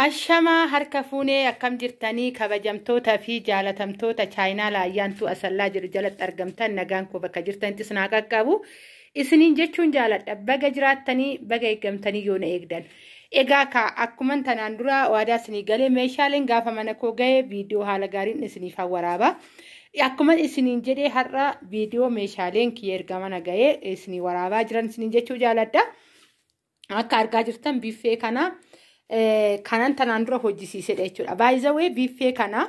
Ashama harka fuunee akkam jirtanii kabajamtoota fi jaalatamtoota chaayinaa laayyaantu asallaa jiru jalatti argamtan nagaan koo bakka jirtanitti isin haa qaqqabu. Isiniin jechuun jaaladha baga jiraattanii baga eeggamtanii yoo na eegdan. Egaa akkuman tanaan dura waadaa isinii galee meeshaaleen gaafa mana koo ga'e viidiyoo haala gaariin isiniif waraaba. Akkuma isiniin jedhee har'a viidiyoo meeshaaleen kiyya erga mana ga'e isinii waraabaa jiran isiniin jechuu jaaladha. Akka argaa jirtan biffee kana kanan tanaan dura hojjisiisedha jechuudha. By the way biffee kana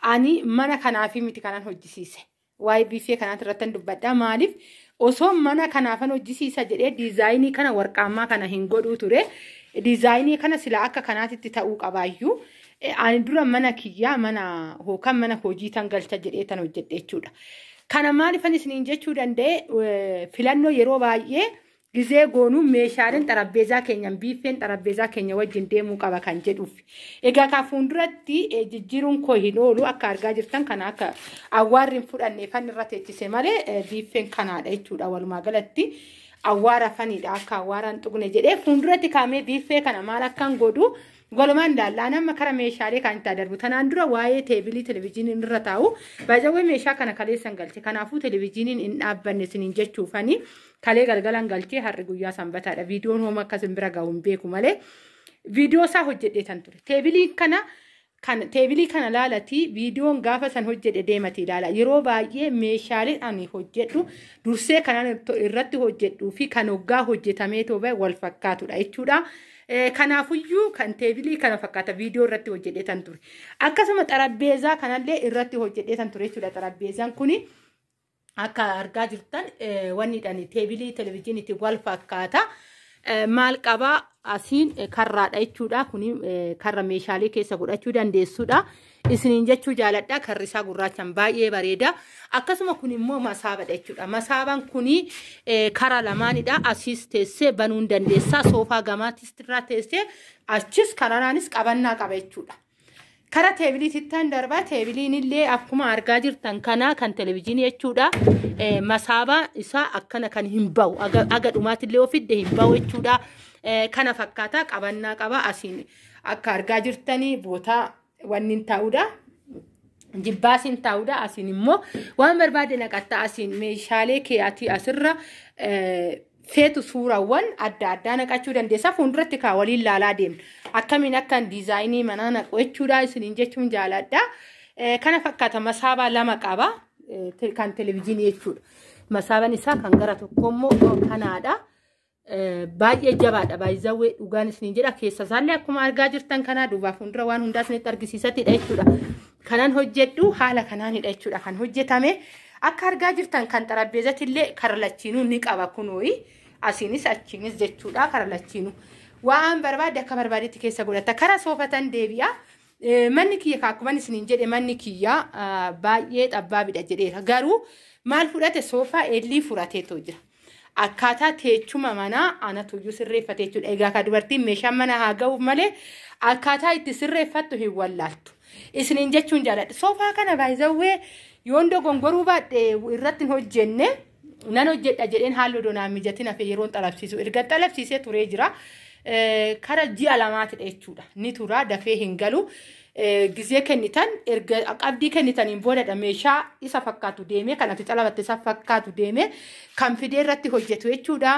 ani mana kanaafi miti kanan hojjisiise. Waa'ee biffee kanaatti irratti dubbadha. Maaliif osoo mana kanaafan hojjisiisa jedhee diizaayinii kana warqaammaa kana hin godhuu ture. Diizaayinii kana sila akka kanaatitti ta'uu qabaayyuu. Ani dura mana kiyyaa mana hookan mana hojii tan galcha jedhee tan hojjedhe jechuudha. Kana maaliifan isiniin jechuu danda'e filannoo yeroo baay'ee gizee goonuu meeshaaleen xarabbeezaa keenyan biiffeen xarabbeezaa keenya wajjin deemuu qaba kan jedhuuf. Egaa ka fuulduratti jijjiiruun koo hin oolu akka argaa jirtan kana akka awwaarri hin fudhanneefan irra teechise malee biiffeen kanaadha jechuudha. Walumaa galatti awwaara fanidha akka awwaaraan tuqne jedhee fuulduratti kaamee biiffee kana maal akkan godhu walumaan ilaallaa nama kara meeshaalee kan itti darbu. Tanaan dura waa'ee teebilii televezyiiniin irra taa'u baay'ee meeshaa kana kaleessan galche. Kanaafuu televezyiiniin hin dhaabbanne isiniin jechuufani kalee galgalan galchee harri guyyaa sanbataadha. Viidiyoon hooma akkasin bira ga'u hin beeku malee viidiyoo isaa hojjedhee tan ture. Teebilii kana laalati viidiyoon gaafa san hojjedhe deemati ilaala. Yeroo baay'ee meeshaaleen ani hojjedhu dursee kanan irratti hojjedhuu fi kan hoggaa hojjetamee toobee wal fakkaatudha jechuudha. Kanaafuyyuu kan teebilii kana fakkaata viidiyoo irratti hojjedhee tan ture. Akkasuma xarabbeezaa kanallee irratti hojjedhee tan ture jechuudha. Xarabbeezaan kuni akka argaa jirtan wanniidhaan teebilii televezyiiniitti wal fakkaata. Maal qabaa asiin karraadha jechuudha. Kuni karra meeshaalee keessa godhachuu dandeessuudha. Isiniin jechuu jaaladha. Karri isaa gurraachaan baay'ee bareeda. Akkasuma kun immoo masaabadha jechuudha. Masaabaan kuni kara lamaanidha. Asiis teessee banuun dandeessaa. Soofaa gamaattis irraa teessee achis kararaanis qabannaa qaba jechuudha. Kara teebiliitittaan darbaa teebiliin illee akkuma argaa jirtan kana kan televezyiinii jechuudha. Masaabaa isaa akkana kan hin bahu. Aga dhumaatillee ofidde hin bahu jechuudha. Kana fakkaata qabannaa qaba asiin akka argaa jirtanii bootaa wannin ta'uudha. Jibbaasin ta'uudha. Asiin immoo waan barbaade naqatta asiin meeshaalee keeyatii asirra feetu suurawwan adda addaa naqachuu dandeessa. Fuulduratti kaa waliin laalaa deemna. Akkamiin akkan diizaayinii manaa naqu jechuudha isiniin jechuun jaaladha. Kana fakkaata masaabaa lama qaba kan televezyiinii jechuudha. Masaabaan isaa kan gara tokkommoo kanaadha. Baay'ee jabaadha. Baay'ee dhugaan isiniin jedha. Keessa isaallee akkuma argaa jirtan kanaa duubaa fuuldura waan hundaa isinitti argisiisatidha jechuudha. Kanan hojjedhu haala kanaanidha jechuudha. Kan hojjetame akka argaa jirtan kan xarabbeezatillee kara lachiinuu ni qaba kunooyi. Asiinis achiinis jechuudha kara lachiinuu. Waan barbaade akka barbaadetti keessa godhata. Kara soofatan deebi'a. Manni kiyya akkuma isiniin jedhe manni kiyya baay'ee xabbaabidha jedheera. Garuu maal fudhate soofaa eelii furateetoo jira. Akkaataa teechuma manaa anatuyyuu sirreeffate jechuudha. Egaa ka dubartiin meeshaan mana haa ga'uuf malee akkaataa itti sirreeffattu hin wallaaltu. Isiniin jechuun jaaladha. Soofaa kana baay'ee yoon dogongoruu baadhee irratti hin hojjenne nan hojjedha jedheen haalli donaan mijatiin hafe yeroon xalabsiisu. Erga xalabsiisee turee jira. Kara ji'a lamaatidha jechuudha. Ni tura dafee hin galu. Gizee kennitan erga qabdii kennitaniin boodadha meeshaa isa fakkaatu deemee kanatti xalabatte isa fakkaatu deemee kan fidee irratti hojjetu jechuudha.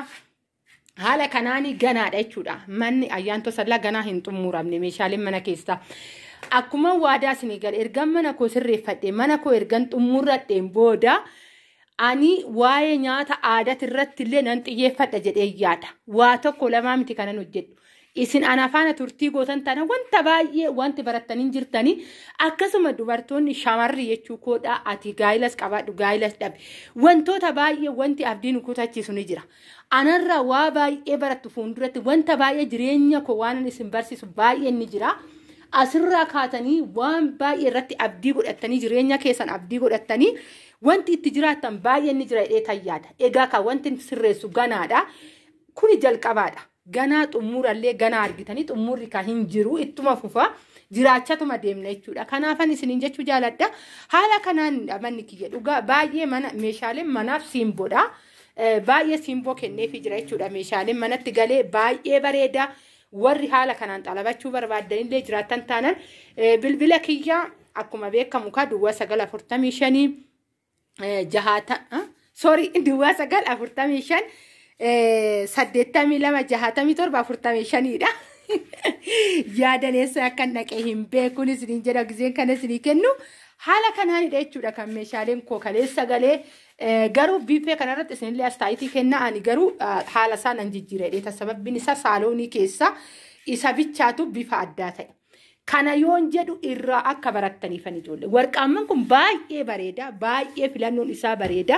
Haala kanaanii ganaadha jechuudha. Manni ayyaantoo sallaa ganaa hin xumuramne meeshaaleen mana keessaa. Akkuma waadaa isinii gale ergan mana koo sirreeffadhe mana koo ergan xumuradheen booda ani waa'ee nyaata aadaa irratti illee nan xiyyeeffadha jedhee yaada. Waa tokko lamaa miti kanan hojjedhu. Isin ana faana turtii gootan tana wanta baay'ee wanti barattanii jirtanii akkasuma dubartoonni shamarri jechuu koodhaa ati gaayilas qabaadhu gaayilas dhabe. Wantoota baay'ee wanti abdiin kutachiisu ni jira. Anarra waa baay'ee barattu fuulduratti wanta baay'ee jireenya koo waan isin barsiisu baay'ee ni jira. Asirraa kaatanii waan baay'ee irratti abdii godhattanii jireenya keessan abdii godhattanii wanti itti jiraattan baay'ee ni jira jedhee tayyaadha. Egaa kan wanti sirreessu ganaadha. Kuni jalqabaadha. Ganaa xumurallee ganaa argitanii xumurri kan hin jiru ittuma fufa jiraachatuma deemna jechuudha. Kanaafan isiniin jechuu jaaladha. Haala kanaan manni kiyya dhugaa baay'ee mana meeshaaleen manaaf simboodha. Baay'ee simboo kenneefii jira jechuudha. Meeshaaleen manatti galee baay'ee bareeda. warri haala kanaan xalabachuu barbaadanillee jiraatan taanan bilbila kiyyaa akkuma beekamu ka duwwaa 945 jahata sorry duwwaa 945 82 dha yaadaneessa akka naqee hin beekuun isin jedha gizeen kana isin kennu haala kanaan dha jechuudha kan meeshaaleen koo kaleessa galee garuu biifee kanarratti isinillee astaayitii kennaa ani garuu haala isaan an jijjiiredha sababbiin isaa saaloonii keessa isa bichaatu bifa addaa ta'e kana yoon jedhu irraa akka barattaniifan ijoollee warqaamman kun baay'ee bareeda baay'ee filannoon isaa bareeda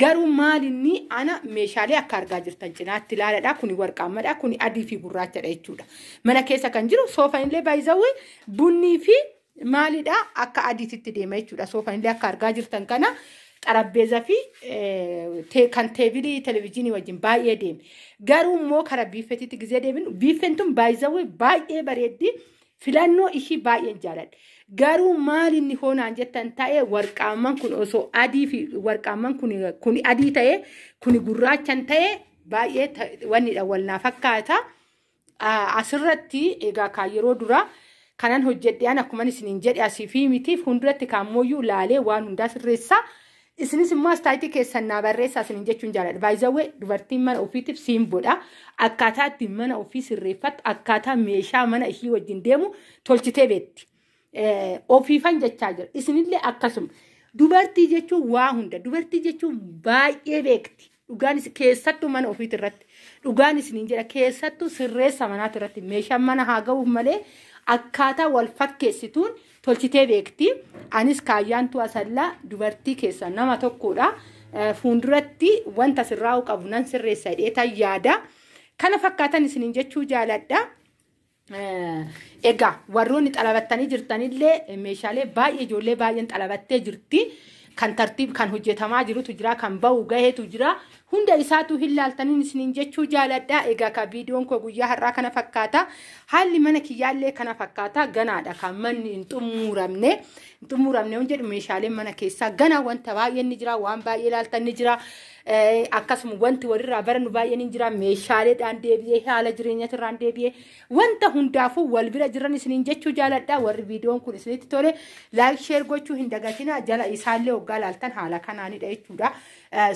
garuu maalinni ana meeshaalee akka argaa jirtan cinaatti ilaaladha kuni warqaammadha kuni adii fi gurraachadha jechuudha mana keessa kan jiru soofanillee baay'izawwi bunnii fi maalidha akka adiititti deema jechuudha soofanillee akka argaa jirtan kana xarabbeeza fi kan teebilii televiziyoonii wajjin baay'ee deeme garuu immoo kara biifeetitti gizee deebinu biifeen tun baay'izawwi baay'ee bareeddi filannoo ishii baay'een jaaladha garuu maalinni hoonaan jettan ta'e warqaamman kun osoo adii fi warqaamman kun adii ta'e kun gurraachan ta'e baay'ee wannidha walnaa fakkaata asirratti egaa kan yeroo dura kanan hojjedhaan akkuma isiniin jedhe asii fi mitiif hunduratti kaammoyyuu laalee waan hundaa sirreessaa isinis immoo astaayitii keessan naa barreessaa isiniin jechuun jaaladha baay'izawwee dubartiin mana ofiitiif siimboodha akkaataa ittiin mana ofii sirreeffatu akkaataa meeshaa mana ishii wajjin deemu tolchitee beetti ofiifan jechaa jira isinillee akkasuma dubartii jechuun waa hunda dubartii jechuun baay'ee beekti dhugaan keessattuu mana ofiit irratti dhugaan isiniin jedha keessattuu sirreessa manaat irratti meeshaan mana haa ga'uuf malee akkaataa wal fakkeessituun tolchitee beekti anis kaayyaantu asallaa dubartii keessaa nama tokkodha fuulduratti wanta sirraa'u qabu nan sirreessa dheetaa yaada kana fakkaatan isiniin jechuu jaaladha egaa warroonni xalabattanii jirtanillee meeshaalee baay'ee ijoollee baay'een xalabattee jirti kan tartiib kan hojjetamaa jirutu jira kan ba'u gaheetu jira hunda isaatu hin laaltaniin isiniin jechuu jaaladha egaa ka viidiyoon koo guyyaa har'aa kana fakkaata haalli mana kiyyaallee kana fakkaata ganaadha kan manni hin xumuramne hon jedhu meeshaaleen mana keessaa ganaa wanta baay'een ni jira waan baay'ee laaltan ni jira akkasuma wanti walirraa barannu baay'een ni jira meeshaaleedhaan deebi'ee haala jireenyatirraan deebi'ee wanta hundaafuu wal bira jiran isiniin jechuu jaaladha warri viidiyoon kun isinitti tole laayik sheer gochuu hin dagatina jala isaallee hoggaa laaltan haala kanaanidha jechuudha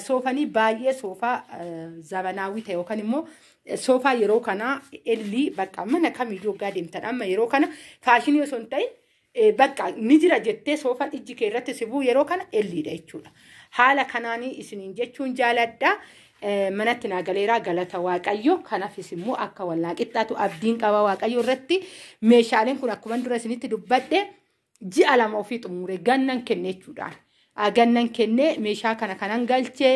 soofanii baay'ee soofaa zabanaawii ta'e yookaan immoo soofaa yeroo kana ellii bakka mana kamiyyuu hoggaa deemtan amma yeroo kana faashinii osoo hin ta'in bakka ni jira jettee soofaan ijji kee irratti sibuu yeroo kana elliidha jechuudha haala kanaanii isiniin jechuun jaaladha manatti naa galeeraa galata waaqayyo kanaafis immoo akka wallaaqixxaatu abdiin qaba waaqayyo irratti meeshaaleen kun akkuma dura isinitti dubbadhe ji'a lama ofii xumure gannan kenne jechuudhaan gannan kenne meeshaa kana kanan galchee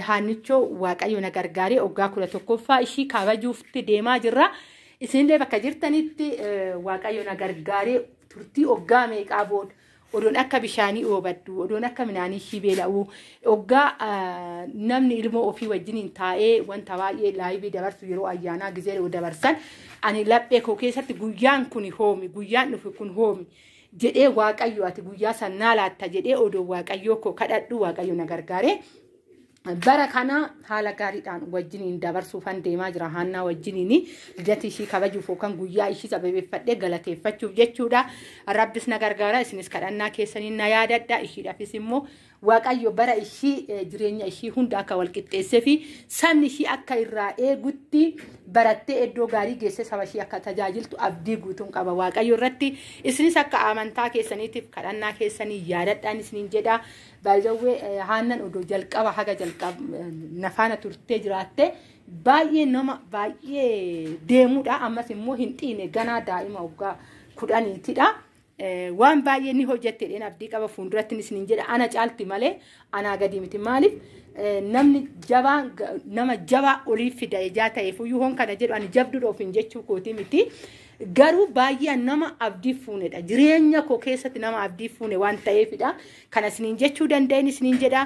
haanichoo waaqayyo na gargaaree waggaa 11ffaa ishii kabajuufti deemaa jirra isinillee bakka jirtanitti waaqayyo na gargaaree turtii waggaa meeqaa booda odoon akka bishaanii oobaddu odoon akka minaanii ishii beela'u waggaa namni ilmoo ofii wajjiniin taa'ee wanta baay'ee laayivii dabarsu yeroo ayyaanaa gizee dabarsan ani laphee koo keessatti guyyaan kun hoomi guyyaan dhufu kun hoomi jedhee waaqayyo ati guyyaa sannaa laatta jedhee odoo waaqayyo koo kadhadhu waaqayyo na gargaaree bara kana haala gaariidhaan wajjiniin dabarsuufan deemaa jira haannaa wajjiniin lidati ishii kabajuuf yookaan guyyaa ishii sababeeffadhee galateeffachuuf jechuudha rabbis na gargaara isinis kadhannaa keessaniin na yaadadha ishiidhaafis immoo waaqayyo bara ishii jireenya ishii hunda akka walqixxeessee fi sabni ishii akka irraa eegutti barattee iddoo gaarii geessee saba ishii akka tajaajiltu abdii guutuun qaba waaqayyo irratti isinis akka amantaa keessaniitiif kadhannaa keessanii yaadadhaan isiniin jedha baay'ee haannan odoo jalqaba haga jalqaba nafaana turtee jiraatte baay'ee nama baay'ee deemuudha ammas immoo hin xiine ganaa daa'ima waggaa 10tidha waan baay'ee ni hojjettedheen abdii qaba fuulduratti isiniin jedha ana caalti malee anaa gadi miti maaliif namni jabaa nama jabaa oliif fida ijaa ta'eef iyyuu hon kana jedhu ani jabduu ofiin jechuu kooti miti garuu baay'ee nama abdii fuunedha jireenya koo keessatti nama abdii fuune waan ta'eefidha kana isiniin jechuu danda'in isiniin jedha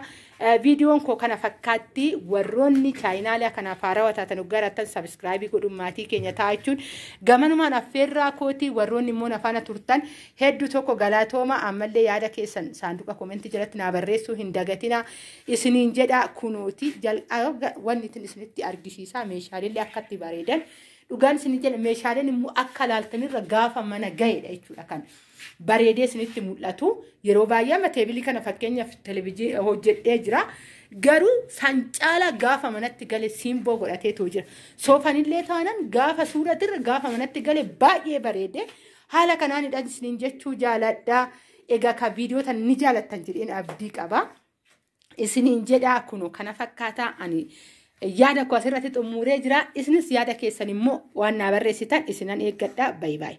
viidiyoon koo kana fakkaatti warroonni chaayinaalaa kanaaf haarawaa taatan garatan sabskraayibii godhuun maatii keenya taachuun gamanumaan affeerraa kooti warroonni immoo nafaana turtan hedduu tokko galatooma ammallee yaada keessan saanduqa komentii jalatti naa barreessuu hin dagatina isiniin jedha kunuuti wanni isinitti argisiisa meeshaalee akkatti bareedan dhugaan isin jedha meeshaaleen immoo akka laaltanirra gaafa mana ga'edha jechuudha kan bareedee isinitti mul'atu yeroo baay'ee mateebilii kana fakkeenyaaf televizyinii hojjedhee jira garuu sancaala gaafa manatti gale siimboo godhateetoo jira soofanillee taanan gaafa suuratirra gaafa manatti gale baay'ee bareede haala kanaanidha isiniin jechuu jaaladha egaa ka viidiyoo tan ni jaalattan jedheen abdii qaba isiniin jedhaa kunoo kana fakkaataa ani yaada koo asirratti xumuree jira isinis yaada keessan immoo waan naa barreessitan isinan eeggadha bayi bayi